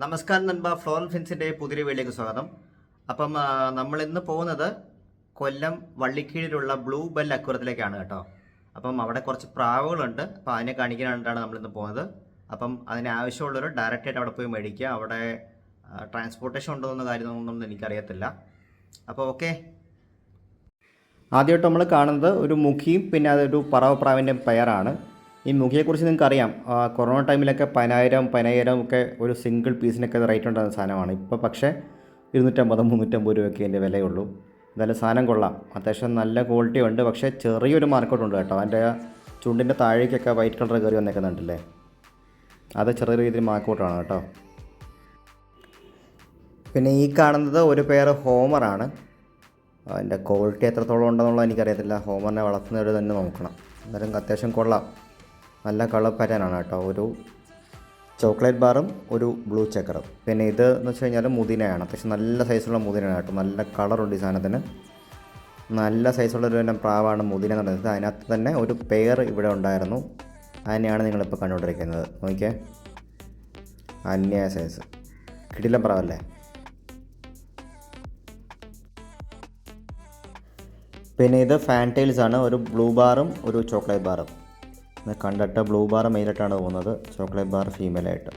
നമസ്കാരം നൻപ ഫ്ലോറൻ ഫിൻസിൻ്റെ പുതിയ വീഡിയോയ്ക്ക് സ്വാഗതം. അപ്പം നമ്മളിന്ന് പോകുന്നത് കൊല്ലം വള്ളിക്കീഴിലുള്ള ബ്ലൂ ബെൽ അക്വറത്തിലേക്കാണ് കേട്ടോ. അപ്പം അവിടെ കുറച്ച് പ്രാവുകളുണ്ട്, അപ്പോൾ അതിനെ കാണിക്കാനായിട്ടാണ് നമ്മളിന്ന് പോകുന്നത്. അപ്പം അതിന് ആവശ്യമുള്ളവർ ഡയറക്റ്റായിട്ട് അവിടെ പോയി മേടിക്കുക. അവിടെ ട്രാൻസ്പോർട്ടേഷൻ ഉണ്ടോയെന്ന കാര്യമൊന്നും എനിക്കറിയത്തില്ല. അപ്പോൾ ഓക്കെ, ആദ്യമായിട്ട് നമ്മൾ കാണുന്നത് ഒരു മുഖിയും പിന്നെ അതൊരു പറവപ്രാവിൻ്റെ പെയറാണ്. ഈ മുഖിയെക്കുറിച്ച് നിങ്ങൾക്ക് അറിയാം, കൊറോണ ടൈമിലൊക്കെ 10,000 ഒക്കെ ഒരു സിംഗിൾ പീസിനൊക്കെ റേറ്റ് ഉണ്ടാകുന്ന സാധനമാണ്. ഇപ്പോൾ പക്ഷേ 250-350 രൂപയൊക്കെ അതിൻ്റെ വിലയുള്ളൂ. എന്തായാലും സാധനം കൊള്ളാം, അത്യാവശ്യം നല്ല ക്വാളിറ്റി ഉണ്ട്. പക്ഷേ ചെറിയൊരു മാർക്കറ്റ് ഉണ്ട് കേട്ടോ. അതിൻ്റെ ചുണ്ടിൻ്റെ താഴേക്കൊക്കെ വൈറ്റ് കളർ കയറി വന്നേക്കുന്നുണ്ടല്ലേ, അത് ചെറിയ രീതിയിൽ മാർക്കൗട്ടാണ് കേട്ടോ. പിന്നെ ഈ കാണുന്നത് ഒരു പെയർ ഹോമറാണ്. അതിൻ്റെ ക്വാളിറ്റി എത്രത്തോളം ഉണ്ടെന്നുള്ളത് എനിക്കറിയത്തില്ല. ഹോമറിനെ വളർത്തുന്നവർ തന്നെ നോക്കണം. എന്നാലും അത്യാവശ്യം കൊള്ളാം, നല്ല കളർ പാറ്റേണാണ് കേട്ടോ. ഒരു ചോക്ലേറ്റ് ബാറും ഒരു ബ്ലൂ ചെക്കറും. പിന്നെ ഇത് എന്ന് വെച്ച് കഴിഞ്ഞാൽ മുതിനയാണ്, അത്യാവശ്യം നല്ല സൈസുള്ള മുതിനയാണ് കേട്ടോ. നല്ല കളറുണ്ട് ഈ സാധനത്തിന്, നല്ല സൈസുള്ളൊരു തന്നെ പ്രാവാണ് മുതിന എന്ന് പറയുന്നത്. അതിനകത്ത് തന്നെ ഒരു പെയർ ഇവിടെ ഉണ്ടായിരുന്നു, അതിനെയാണ് നിങ്ങളിപ്പോൾ കണ്ടുകൊണ്ടിരിക്കുന്നത്. നോക്കിയേ, അന്യായ സൈസ്, കിടിലൻ പ്രാവല്ലേ. പിന്നെ ഇത് ഫാൻറ്റെയിൽസ് ആണ്, ഒരു ബ്ലൂ ബാറും ഒരു ചോക്ലേറ്റ് ബാറും. കണ്ടിട്ട് ബ്ലൂ ബാർ മെയിലായിട്ടാണ് പോകുന്നത്, ചോക്ലേറ്റ് ബാർ ഫീമെയിലായിട്ട്.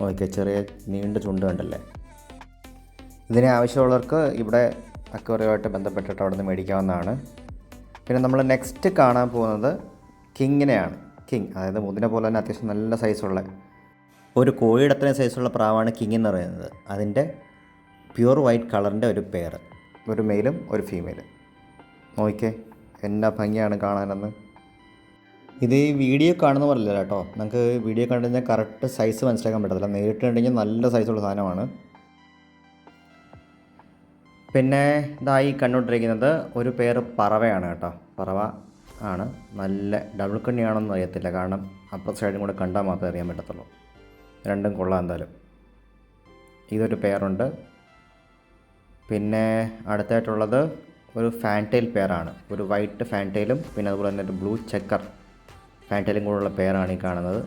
ഓക്കെ, ചെറിയ നീണ്ട ചുണ്ട് കണ്ടല്ലേ. ഇതിനെ ആവശ്യമുള്ളവർക്ക് ഇവിടെ അക്വേറിയമായിട്ട് ബന്ധപ്പെട്ടിട്ട് അവിടെ നിന്ന് മേടിക്കാവുന്നതാണ്. പിന്നെ നമ്മൾ നെക്സ്റ്റ് കാണാൻ പോകുന്നത് കിങ്ങിനെയാണ്. കിങ്, അതായത് മുതിനെ പോലെ തന്നെ അത്യാവശ്യം നല്ല സൈസുള്ള ഒരു കോഴിയുടെ അത്രയും സൈസുള്ള പ്രാവാണ് കിങ് എന്ന് പറയുന്നത്. അതിൻ്റെ പ്യുവർ വൈറ്റ് കളറിൻ്റെ ഒരു പെയർ, ഒരു മെയിലും ഒരു ഫീമെയിലും. നോക്കിയേ എന്നാ ഭംഗിയാണ് കാണാനെന്ന്. ഇത് ഈ വീഡിയോ കാണുന്ന പോലെയല്ല കേട്ടോ. നമുക്ക് വീഡിയോ കണ്ടു കഴിഞ്ഞാൽ കറക്റ്റ് സൈസ് മനസ്സിലാക്കാൻ പറ്റത്തില്ല, നേരിട്ട് കണ്ടുകഴിഞ്ഞാൽ നല്ല സൈസുള്ള സാധനമാണ്. പിന്നെ ഇതായി കണ്ടുകൊണ്ടിരിക്കുന്നത് ഒരു പേര് പറവയാണ് കേട്ടോ. പറവ ആണ്, നല്ല ഡബിൾ കണ്ണിയാണെന്ന് അറിയത്തില്ല, കാരണം അപ്പുറത്തെ സൈഡും കൂടെ കണ്ടാൽ മാത്രമേ അറിയാൻ പറ്റത്തുള്ളൂ. രണ്ടും കൊള്ളാം എന്തായാലും. ഇതൊരു പെയറുണ്ട്. പിന്നെ അടുത്തായിട്ടുള്ളത് ഒരു ഫാൻറ്റെയിൽ പെയറാണ്, ഒരു വൈറ്റ് ഫാൻറ്റെയിലും പിന്നെ അതുപോലെ തന്നെ ഒരു ബ്ലൂ ചെക്കർ ഫാൻറ്റെയിലും കൂടെയുള്ള പെയറാണ് ഈ കാണുന്നത്.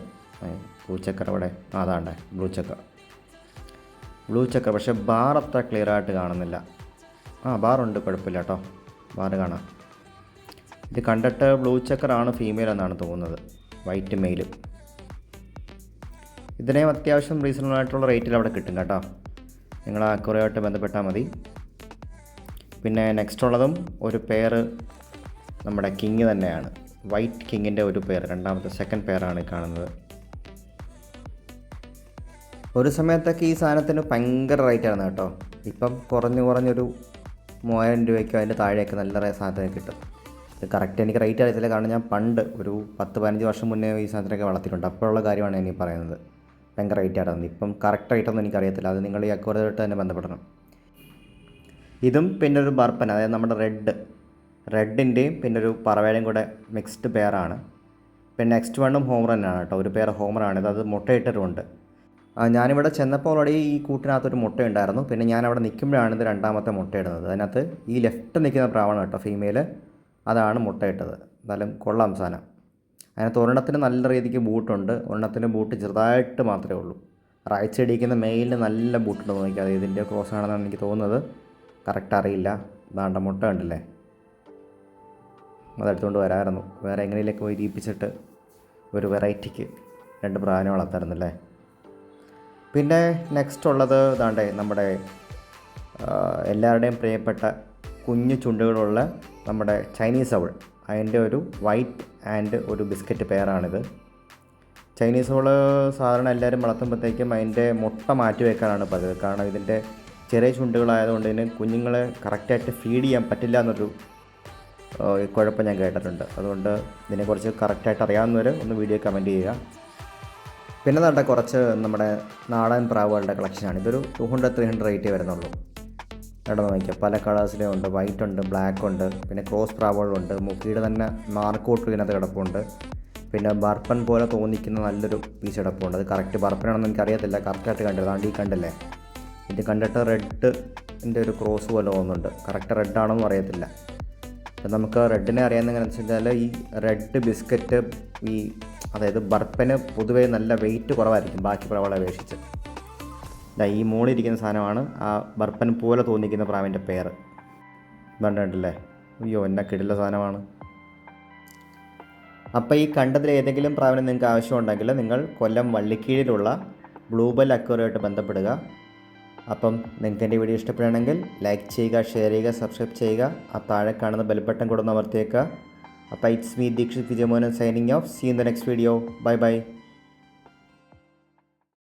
ബ്ലൂ ചെക്കർ ഇവിടെ അതാണ്ടേ, ബ്ലൂ ചെക്കർ പക്ഷേ ബാർ അത്ര ക്ലിയർ ആയിട്ട് കാണുന്നില്ല. ബാറുണ്ട്, കുഴപ്പമില്ല കേട്ടോ, ബാറ് കാണാം. ഇത് കണ്ടിട്ട് ബ്ലൂ ചെക്കറാണ് ഫീമെയിൽ എന്നാണ് തോന്നുന്നത്, വൈറ്റ് മെയിലും. ഇതിനെയും അത്യാവശ്യം റീസണബിൾ ആയിട്ടുള്ള റേറ്റിൽ അവിടെ കിട്ടും കേട്ടോ. നിങ്ങൾ അക്വേറിയമായിട്ട് ബന്ധപ്പെട്ടാൽ മതി. പിന്നെ നെക്സ്റ്റ് ഉള്ളതും ഒരു പെയർ നമ്മുടെ കിങ് തന്നെയാണ്, വൈറ്റ് കിങ്ങിൻ്റെ ഒരു പെയർ, രണ്ടാമത്തെ സെക്കൻഡ് പെയറാണ് കാണുന്നത്. ഒരു സമയത്തൊക്കെ ഈ സാധനത്തിന് ഭയങ്കര റേറ്റായിരുന്നു കേട്ടോ. ഇപ്പം കുറഞ്ഞൊരു 3000 രൂപയ്ക്കോ അതിൻ്റെ താഴെയൊക്കെ നല്ല സാധനത്തിന് കിട്ടും. ഇത് കറക്റ്റ് എനിക്ക് റേറ്റ് അറിയത്തില്ല, കാരണം ഞാൻ പണ്ട് ഒരു 10-15 വർഷം മുന്നേ ഈ സാധനത്തിനൊക്കെ വളർത്തിയിട്ടുണ്ട്. അപ്പോഴുള്ള കാര്യമാണ് ഞാൻ ഈ പറയുന്നത്. ഭയങ്കര റേറ്റായിരുന്നു. ഇപ്പം കറക്റ്റ് റേറ്റൊന്നും എനിക്കറിയത്തില്ല, അത് നിങ്ങൾ ഈ അക്വേറിയമായിട്ട് തന്നെ ബന്ധപ്പെടണം. ഇതും പിന്നെ ഒരു ബർപ്പൻ, അതായത് നമ്മുടെ റെഡിൻ്റെയും പിന്നെ ഒരു പറവയുടെയും കൂടെ മിക്സ്ഡ് പെയറാണ്. പിന്നെ നെക്സ്റ്റ് വണ്ണും ഹോമർ തന്നെയാണ് കേട്ടോ, ഒരു പെയർ ഹോമറാണിത്. അത് മുട്ടയിട്ടിട്ടുമുണ്ട്. ഞാനിവിടെ ചെന്നപ്പോൾ ഓൾറെഡി ഈ കൂട്ടിനകത്തൊരു മുട്ടയുണ്ടായിരുന്നു. പിന്നെ ഞാനവിടെ നിൽക്കുമ്പോഴാണ് ഇത് രണ്ടാമത്തെ മുട്ടയിടുന്നത്. അതിനകത്ത് ഈ ലെഫ്റ്റ് നിൽക്കുന്ന പ്രാവാണ് കേട്ടോ ഫീമെയിൽ, അതാണ് മുട്ടയിട്ടത്. എന്തായാലും കൊള്ളാം സാധനം. അതിനകത്ത് ഒരെണ്ണത്തിന് നല്ല രീതിക്ക് ബൂട്ടുണ്ട്, ഒരെണ്ണത്തിന് ബൂട്ട് ചെറുതായിട്ട് മാത്രമേ ഉള്ളൂ. റൈറ്റ് സൈഡിൽ ഇരിക്കുന്ന മെയിലിന് നല്ല ബൂട്ടുണ്ട് നോക്കിയാൽ. ഇതിൻ്റെ ക്രോസ് ആണെന്നാണ് എനിക്ക് തോന്നുന്നത്, കറക്റ്റ് അറിയില്ല. ദാണ്ട മുട്ട കണ്ടില്ലേ, അതെടുത്തുകൊണ്ട് വരാമായിരുന്നു. വേറെ എങ്ങനെയൊക്കെ പോയി ഇരിപ്പിച്ചിട്ട് ഒരു വെറൈറ്റിക്ക് 2 പ്രാവിനെ വളർത്താറുന്നല്ലേ. പിന്നെ നെക്സ്റ്റ് ഉള്ളത് ദാണ്ടേ നമ്മുടെ എല്ലാവരുടെയും പ്രിയപ്പെട്ട കുഞ്ഞു ചുണ്ടുകളുള്ള നമ്മുടെ ചൈനീസ് അവൾ, അതിൻ്റെ ഒരു വൈറ്റ് ആൻഡ് ഒരു ബിസ്ക്കറ്റ് പെയറാണിത്. ചൈനീസ് അവൾ സാധാരണ എല്ലാവരും വളർത്തുമ്പോഴത്തേക്കും അതിൻ്റെ മുട്ട മാറ്റി വയ്ക്കാനാണ് പതിവ്, കാരണം ഇതിൻ്റെ ചെറിയ ചുണ്ടുകളായതുകൊണ്ട് ഇതിന് കുഞ്ഞുങ്ങളെ കറക്റ്റായിട്ട് ഫീഡ് ചെയ്യാൻ പറ്റില്ല എന്നൊരു കുഴപ്പം ഞാൻ കേട്ടിട്ടുണ്ട്. അതുകൊണ്ട് ഇതിനെക്കുറിച്ച് കറക്റ്റായിട്ട് അറിയാവുന്നവർ ഒന്ന് വീഡിയോ കമൻറ്റ് ചെയ്യുക. പിന്നെ നല്ല കുറച്ച് നമ്മുടെ നാടൻ പ്രാവുകളുടെ കളക്ഷനാണ്. ഇതൊരു 200-300 റേറ്റ് വരുന്നുള്ളൂ. ഇവിടെ നോക്കിയാൽ പല കളേഴ്സിലും ഉണ്ട്, വൈറ്റ് ഉണ്ട്, ബ്ലാക്ക് ഉണ്ട്, പിന്നെ ക്രോസ് പ്രാവുകളുണ്ട്. മുക്കിയുടെ തന്നെ മാർക്കോട്ട് ഇതിനകത്ത് കിടപ്പുണ്ട്. പിന്നെ ബർപ്പൻ പോലെ തോന്നിക്കുന്ന നല്ലൊരു പീസ് കിടപ്പുണ്ട്. അത് കറക്റ്റ് ബർപ്പനാണെന്ന് എനിക്കറിയത്തില്ല, കറക്റ്റായിട്ട് കണ്ടത് ആണ്ട് ഈ കണ്ടില്ലേ. ഇത് കണ്ടിട്ട് റെഡിൻ്റെ ഒരു ക്രോസ് പോലെ തോന്നുന്നുണ്ട്, കറക്റ്റ് റെഡാണെന്നും അറിയത്തില്ല. നമുക്ക് റെഡിനെ അറിയാവുന്ന എങ്ങനെയാണെന്ന് വെച്ച് കഴിഞ്ഞാൽ ഈ റെഡ് ബിസ്ക്കറ്റ് ഈ അതായത് ബർപ്പന് പൊതുവേ നല്ല വെയിറ്റ് കുറവായിരിക്കും ബാക്കി പ്രാവുകളെ അപേക്ഷിച്ച്. ഈ മുകളിലിരിക്കുന്ന സാധനമാണ് ആ ബർപ്പൻ പോലെ തോന്നിക്കുന്ന പ്രാവിൻ്റെ പേര്. കണ്ടിട്ടില്ലേ? അയ്യോ എന്നാ കിടില സാധനമാണ്. അപ്പോൾ ഈ കണ്ടതിൽ ഏതെങ്കിലും പ്രാവിനെ നിങ്ങൾക്ക് ആവശ്യമുണ്ടെങ്കിൽ നിങ്ങൾ കൊല്ലം വള്ളിക്കീഴിലുള്ള ബ്ലൂബെൽ അക്വേറിയമായിട്ട് ബന്ധപ്പെടുക. അപ്പം നിങ്ങൾക്ക് എൻ്റെ വീഡിയോ ഇഷ്ടപ്പെടുകയാണെങ്കിൽ ലൈക്ക് ചെയ്യുക, ഷെയർ ചെയ്യുക, സബ്സ്ക്രൈബ് ചെയ്യുക. ആ താഴെ കാണുന്ന ബെൽ ബട്ടൺ കൂടെ ഒന്ന് അമർത്തിയേക്കുക. അപ്പോൾ it's me Dikshit Vijayamohan signing off. See in the next video. Bye by.